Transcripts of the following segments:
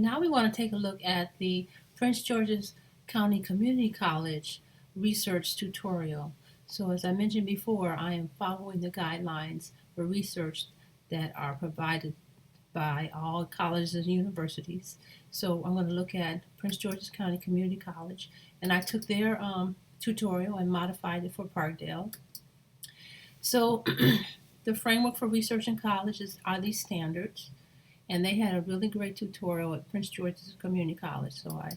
now we want to take a look at the Prince George's County Community College research tutorial. So as I mentioned before, I am following the guidelines for research that are provided by all colleges and universities. So I'm going to look at Prince George's County Community College, and I took their tutorial and modified it for Parkdale. So the framework for research in colleges are these standards. And they had a really great tutorial at Prince George's Community College, so I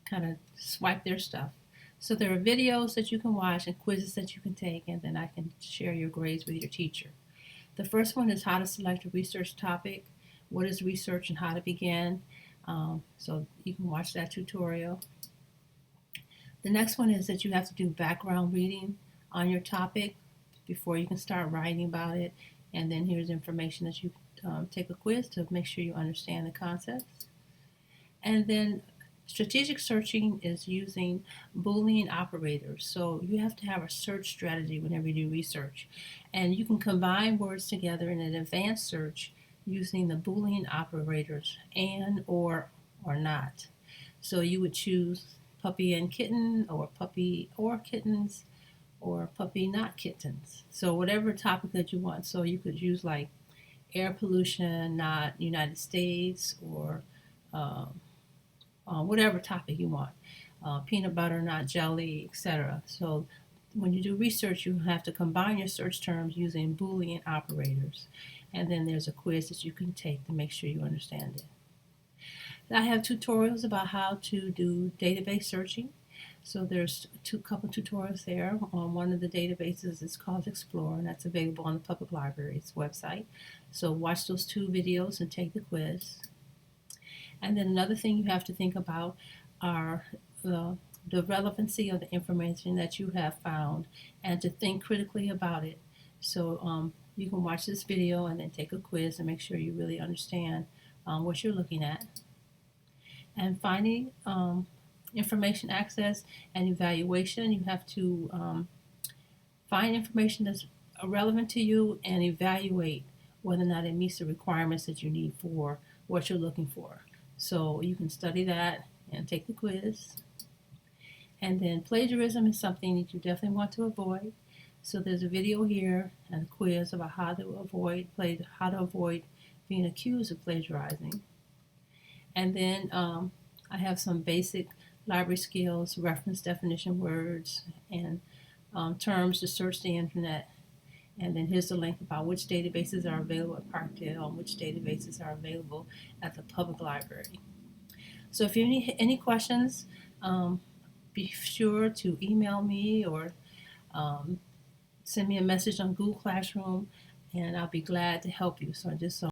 kind of swiped their stuff. So there are videos that you can watch and quizzes that you can take, and then I can share your grades with your teacher. The first one is how to select a research topic, what is research and how to begin. So you can watch that tutorial. The next one is that you have to do background reading on your topic before you can start writing about it. And then here's information that you take a quiz to make sure you understand the concepts. And then strategic searching is using Boolean operators. So you have to have a search strategy whenever you do research. And you can combine words together in an advanced search using the Boolean operators and, or not. So you would choose puppy and kitten, or puppy or kittens, or puppy not kittens. So whatever topic that you want. So you could use like air pollution, not United States, or whatever topic you want. Peanut butter, not jelly, etc. So when you do research, you have to combine your search terms using Boolean operators. And then there's a quiz that you can take to make sure you understand it. I have tutorials about how to do database searching. So there's a couple tutorials there. One of the databases is called Explore, and that's available on the public library's website. So watch those two videos and take the quiz. And then another thing you have to think about are the relevancy of the information that you have found, and to think critically about it. So you can watch this video and then take a quiz and make sure you really understand what you're looking at. And finally, information access and evaluation. You have to find information that's relevant to you and evaluate whether or not it meets the requirements that you need for what you're looking for. So you can study that and take the quiz. And then plagiarism is something that you definitely want to avoid. So there's a video here and a quiz about how to avoid being accused of plagiarizing. And then I have some basic library skills, reference definition words, and terms to search the internet. And then here's the link about which databases are available at Parkdale and which databases are available at the public library. So if you have any questions, be sure to email me or send me a message on Google Classroom, and I'll be glad to help you. So